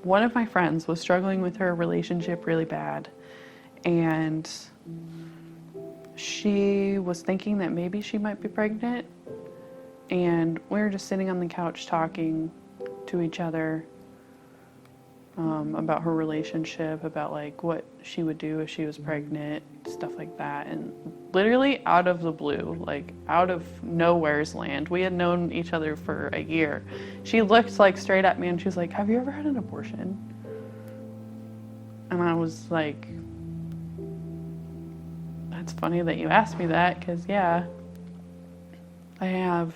one of my friends was struggling with her relationship really bad, and she was thinking that maybe she might be pregnant, and we were just sitting on the couch talking to each other about her relationship, about like what she would do if she was pregnant, stuff like that. And literally out of the blue, like out of nowhere's land, we had known each other for a year. She looked like straight at me and she was like, "Have you ever had an abortion?" And I was like, "That's funny that you asked me that, because yeah, I have."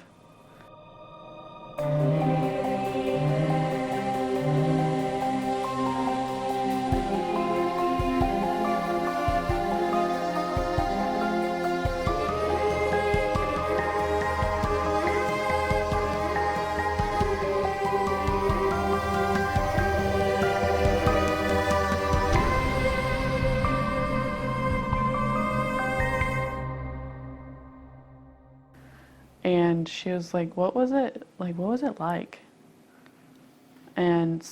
And she was like, what was it like? And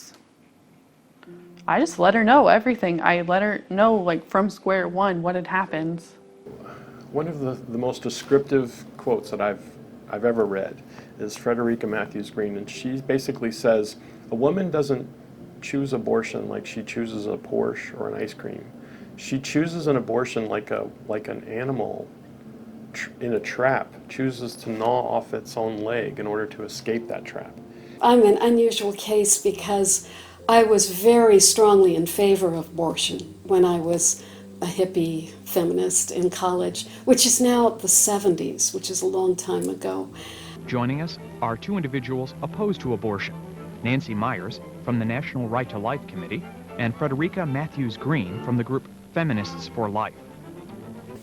I just let her know everything. I let her know, like, from square one what had happened. One of the most descriptive quotes that I've ever read is Frederica Matthews Green, and she basically says, a woman doesn't choose abortion like she chooses a Porsche or an ice cream. She chooses an abortion like an animal in a trap chooses to gnaw off its own leg in order to escape that trap. I'm an unusual case because I was very strongly in favor of abortion when I was a hippie feminist in college, which is now the 70s, which is a long time ago. Joining us are two individuals opposed to abortion, Nancy Myers from the National Right to Life Committee and Frederica Matthews Green from the group Feminists for Life.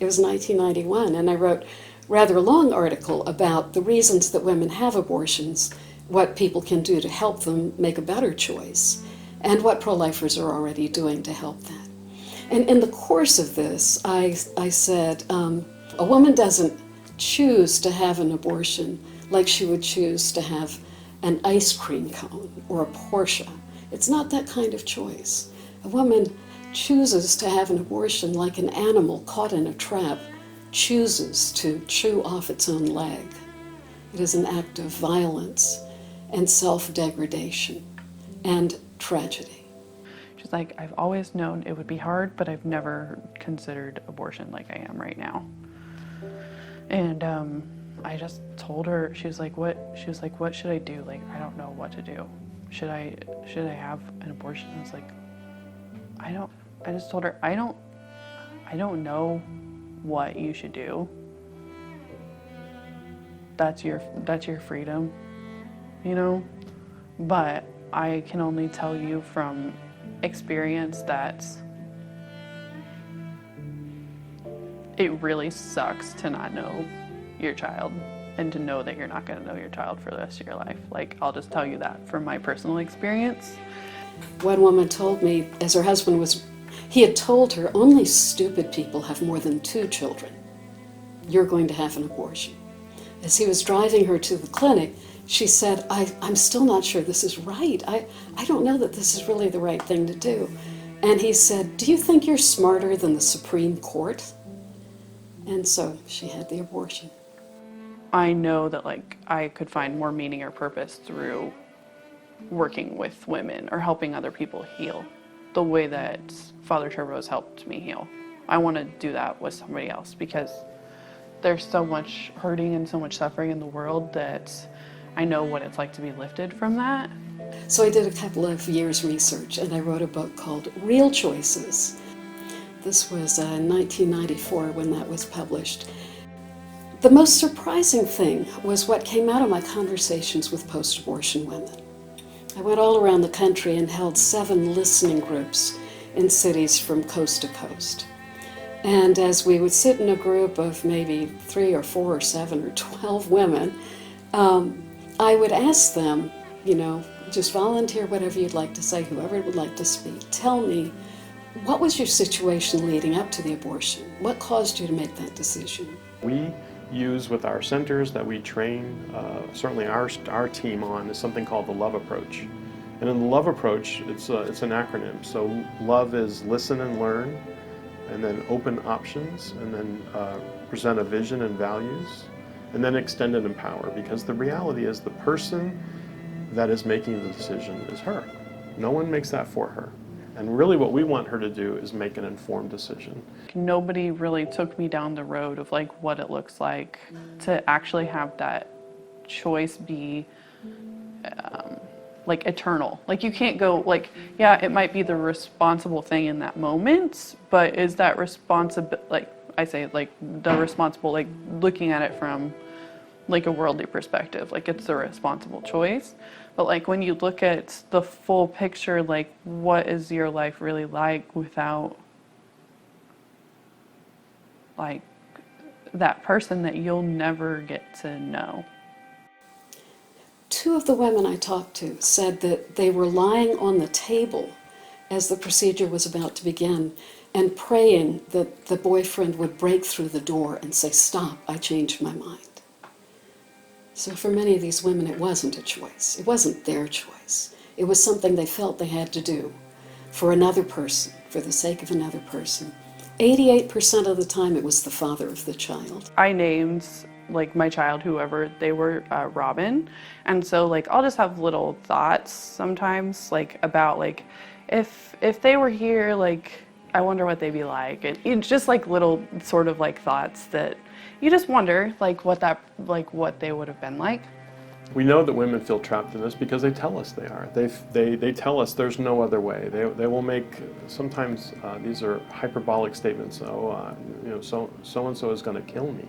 It was 1991, and I wrote a rather long article about the reasons that women have abortions, what people can do to help them make a better choice, and what pro-lifers are already doing to help that. And in the course of this, I said, a woman doesn't choose to have an abortion like she would choose to have an ice cream cone or a Porsche. It's not that kind of choice. A woman chooses to have an abortion like an animal caught in a trap chooses to chew off its own leg. It is an act of violence and self-degradation and tragedy. She's like, I've always known it would be hard, but I've never considered abortion like I am right now. And I just told her, she was like, what should I do? Like, I don't know what to do. Should I have an abortion? I was like, I just told her, I don't know what you should do. That's your freedom, you know? But I can only tell you from experience that it really sucks to not know your child and to know that you're not going to know your child for the rest of your life. Like, I'll just tell you that from my personal experience. One woman told me, as her husband he had told her, only stupid people have more than 2 children. You're going to have an abortion. As he was driving her to the clinic, she said, I'm still not sure this is right. I don't know that this is really the right thing to do. And he said, do you think you're smarter than the Supreme Court? And so she had the abortion. I know that, like, I could find more meaning or purpose through working with women or helping other people heal the way that Father Turbo has helped me heal. I want to do that with somebody else because there's so much hurting and so much suffering in the world that I know what it's like to be lifted from that. So I did a couple of years research and I wrote a book called Real Choices. This was 1994 when that was published. The most surprising thing was what came out of my conversations with post-abortion women. I went all around the country and held 7 listening groups in cities from coast to coast. And as we would sit in a group of maybe 3 or 4 or 7 or 12 women, I would ask them, just volunteer whatever you'd like to say, whoever would like to speak. Tell me, what was your situation leading up to the abortion? What caused you to make that decision? We use with our centers that we train, certainly our team on, is something called the love approach. And in the love approach, it's an acronym. So love is listen and learn, and then open options, and then present a vision and values, and then extend and empower. Because the reality is the person that is making the decision is her. No one makes that for her. And really what we want her to do is make an informed decision. Nobody really took me down the road of like what it looks like to actually have that choice be like eternal. Like you can't go like, yeah, it might be the responsible thing in that moment, but is that responsible, like I say, like the responsible, like looking at it from like a worldly perspective, like it's a responsible choice. But like when you look at the full picture, like what is your life really like without like that person that you'll never get to know? Two of the women I talked to said that they were lying on the table as the procedure was about to begin and praying that the boyfriend would break through the door and say, "Stop, I changed my mind." So for many of these women, it wasn't a choice. It wasn't their choice. It was something they felt they had to do for another person, for the sake of another person. 88% of the time, it was the father of the child. I named like my child, whoever they were, Robin. And so like I'll just have little thoughts sometimes like about like if they were here, like I wonder what they'd be like. And it's just like little sort of like thoughts that you just wonder like what they would have been like. We know that women feel trapped in this because they tell us they are. They tell us there's no other way. They will make, sometimes these are hyperbolic statements. Oh, so and so is going to kill me.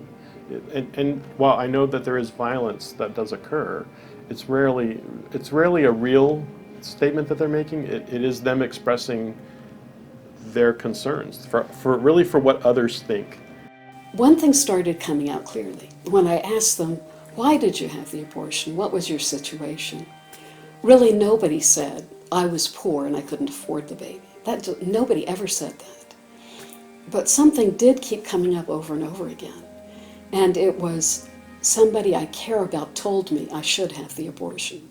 And while I know that there is violence that does occur, it's rarely a real statement that they're making. It is them expressing their concerns for what others think. One thing started coming out clearly when I asked them, "Why did you have the abortion? What was your situation?" Really, nobody said, "I was poor and I couldn't afford the baby." Nobody ever said that. But something did keep coming up over and over again. And it was, somebody I care about told me I should have the abortion.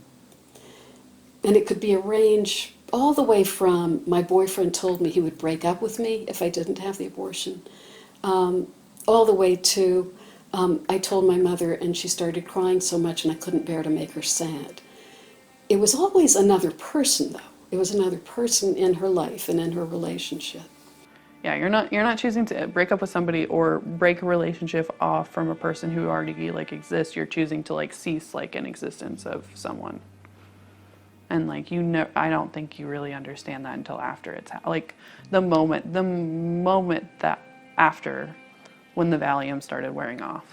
And it could be a range all the way from my boyfriend told me he would break up with me if I didn't have the abortion, all the way to I told my mother and she started crying so much and I couldn't bear to make her sad. It was always another person though. It was another person in her life and in her relationship. Yeah, you're not choosing to break up with somebody or break a relationship off from a person who already like exists. You're choosing to like cease like an existence of someone. And like I don't think you really understand that until after it's like the moment that after when the Valium started wearing off,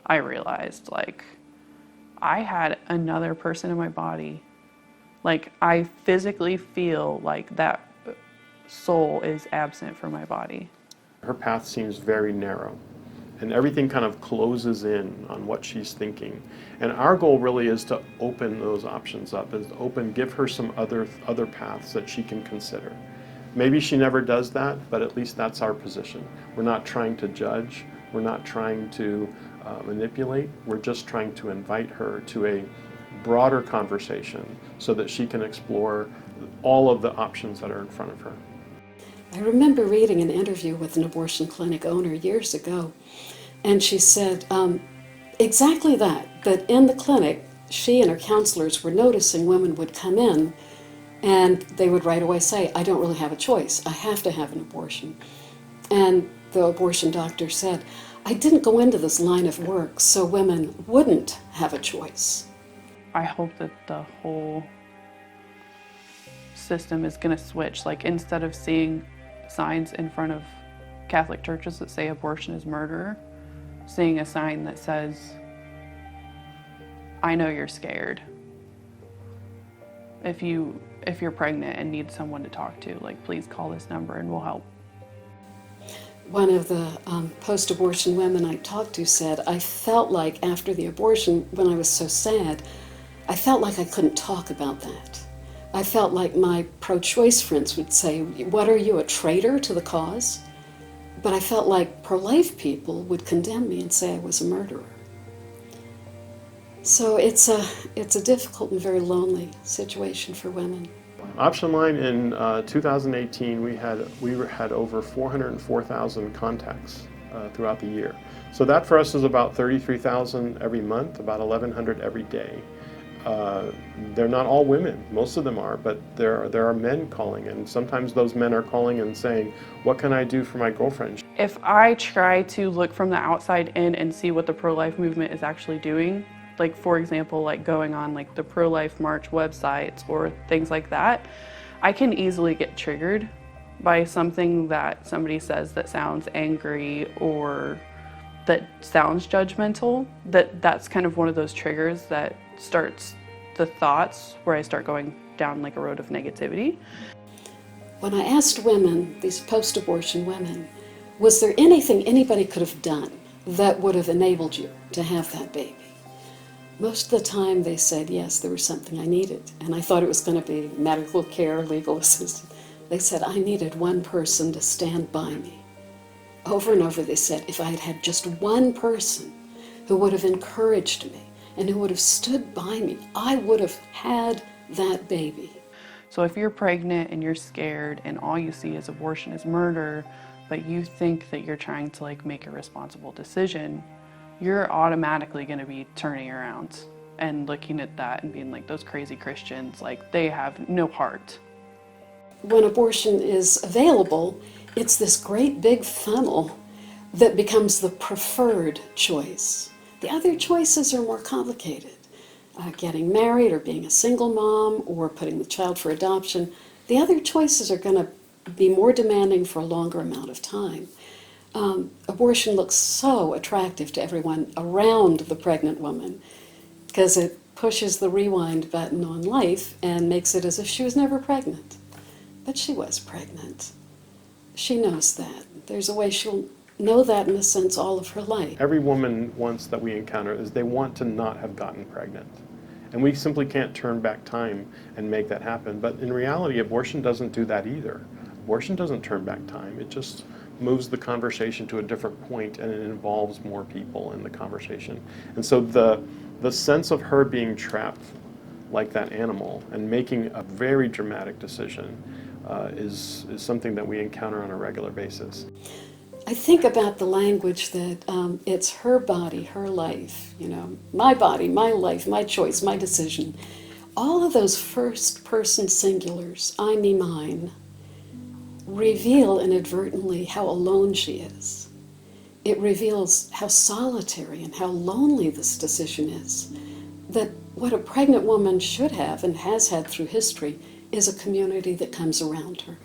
I realized like I had another person in my body. Like I physically feel like that soul is absent from my body. Her path seems very narrow, and everything kind of closes in on what she's thinking. And our goal really is to open those options up, give her some other paths that she can consider. Maybe she never does that, but at least that's our position. We're not trying to judge, we're not trying to manipulate, we're just trying to invite her to a broader conversation so that she can explore all of the options that are in front of her. I remember reading an interview with an abortion clinic owner years ago, and she said exactly that in the clinic, she and her counselors were noticing women would come in and they would right away say, "I don't really have a choice, I have to have an abortion." And the abortion doctor said, "I didn't go into this line of work so women wouldn't have a choice." I hope that the whole system is going to switch. Like instead of seeing signs in front of Catholic churches that say abortion is murder, seeing a sign that says, "I know you're scared. If you're pregnant and need someone to talk to, like please call this number and we'll help." One of the post-abortion women I talked to said, "I felt like after the abortion, when I was so sad, I felt like I couldn't talk about that. I felt like my pro-choice friends would say, 'What are you, a traitor to the cause?' But I felt like pro-life people would condemn me and say I was a murderer." So it's a difficult and very lonely situation for women. Option line in 2018, we had over 404,000 contacts throughout the year. So that for us is about 33,000 every month, about 1,100 every day. They're not all women, most of them are, but there are men calling, and sometimes those men are calling and saying, what can I do for my girlfriend? If I try to look from the outside in and see what the pro-life movement is actually doing, like for example, like going on like the pro-life march websites or things like that, I can easily get triggered by something that somebody says that sounds angry or that sounds judgmental. That's kind of one of those triggers that starts the thoughts where I start going down like a road of negativity. When I asked women, these post-abortion women, was there anything anybody could have done that would have enabled you to have that baby? Most of the time they said, yes, there was something I needed. And I thought it was going to be medical care, legal assistance. They said, I needed one person to stand by me. Over and over they said, if I had had just one person who would have encouraged me and who would have stood by me, I would have had that baby. So if you're pregnant and you're scared and all you see is abortion is murder, but you think that you're trying to like make a responsible decision, you're automatically going to be turning around and looking at that and being like, those crazy Christians, like they have no heart. When abortion is available, it's this great big funnel that becomes the preferred choice. The other choices are more complicated. Getting married or being a single mom or putting the child for adoption, the other choices are going to be more demanding for a longer amount of time. Abortion looks so attractive to everyone around the pregnant woman because it pushes the rewind button on life and makes it as if she was never pregnant. But she was pregnant. She knows that. There's a way she'll know that in a sense all of her life. Every woman once that we encounter is they want to not have gotten pregnant. And we simply can't turn back time and make that happen. But in reality, abortion doesn't do that either. Abortion doesn't turn back time. It just moves the conversation to a different point and it involves more people in the conversation. And so the sense of her being trapped like that animal and making a very dramatic decision is something that we encounter on a regular basis. I think about the language that it's her body, her life, my body, my life, my choice, my decision. All of those first person singulars, I, me, mine, reveal inadvertently how alone she is. It reveals how solitary and how lonely this decision is. That what a pregnant woman should have and has had through history is a community that comes around her.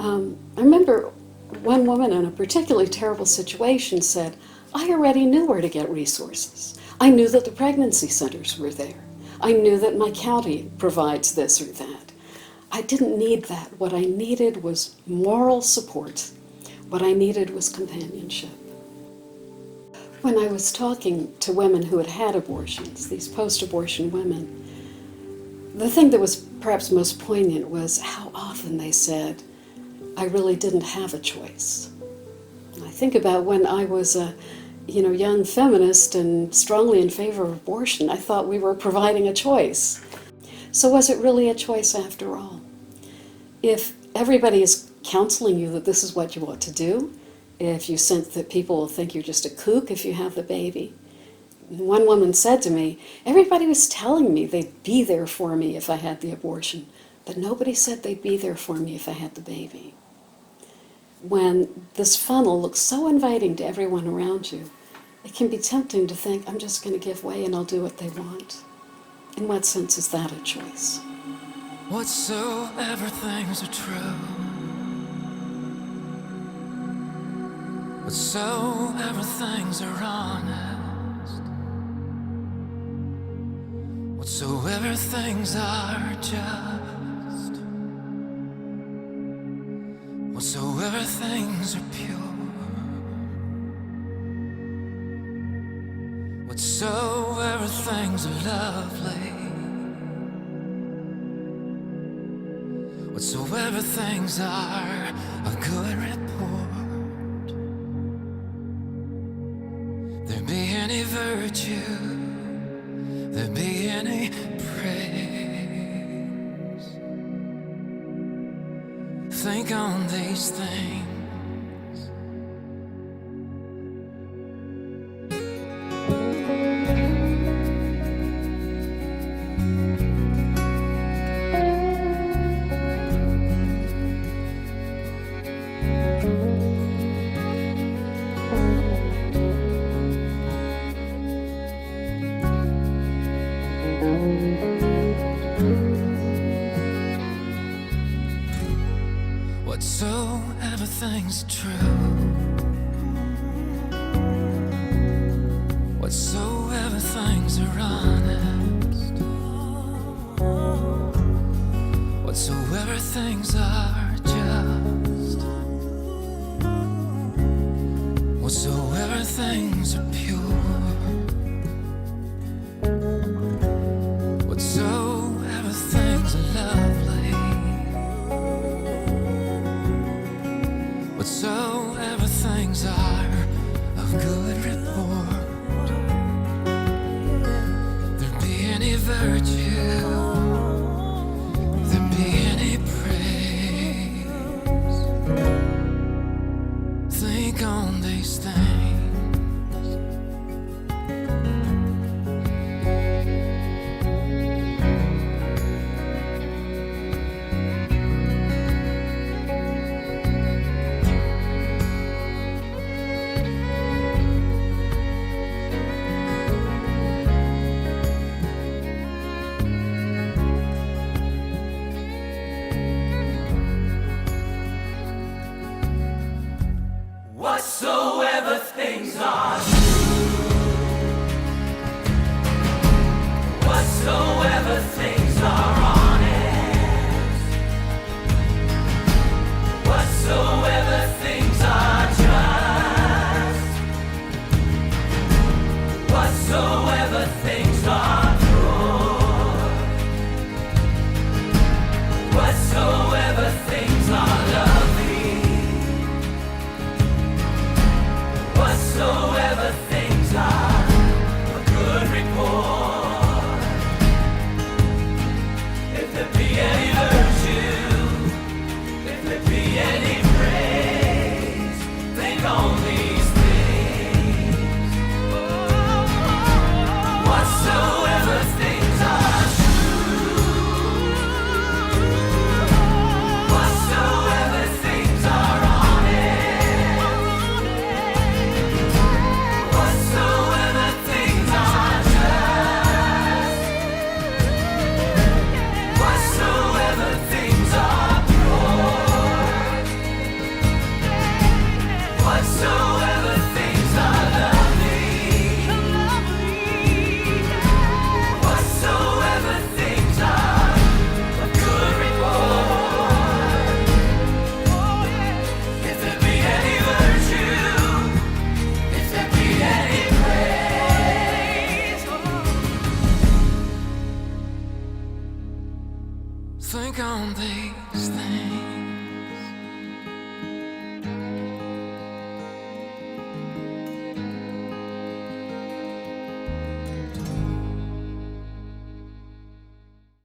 I remember one woman in a particularly terrible situation said, I already knew where to get resources. I knew that the pregnancy centers were there. I knew that my county provides this or that. I didn't need that. What I needed was moral support. What I needed was companionship. When I was talking to women who had had abortions, these post-abortion women, the thing that was perhaps most poignant was how often they said, I really didn't have a choice. I think about when I was a young feminist and strongly in favor of abortion, I thought we were providing a choice. So was it really a choice after all? If everybody is counseling you that this is what you ought to do, if you sense that people will think you're just a kook if you have the baby. One woman said to me, everybody was telling me they'd be there for me if I had the abortion, but nobody said they'd be there for me if I had the baby. When this funnel looks so inviting to everyone around you, it can be tempting to think, I'm just going to give way and I'll do what they want. In what sense is that a choice? Whatsoever things are true, whatsoever things are honest, whatsoever things are just, whatsoever things are pure, whatsoever things are lovely, whatsoever things are of good report, there be any virtue, there be any praise, think on these things. Whatsoever things true, whatsoever things are honest, whatsoever things are just, whatsoever things are pure, whatsoever things are lovely, whatsoever things are of good report, there be any virtue, there be any praise, think on these things. Whatsoever things are true, whatsoever things are honest, whatsoever things are just, whatsoever things are pure, whatsoever things are lovely, whatsoever things are a good report, if there be any virtue, if there be any praise, think on these things. Whatsoever things are true, whatsoever things are honest, whatsoever things are just, whatsoever things are pure, whatsoever things are lovely, whatsoever things are a good report, if there be any virtue, if there be any praise, Think on these things.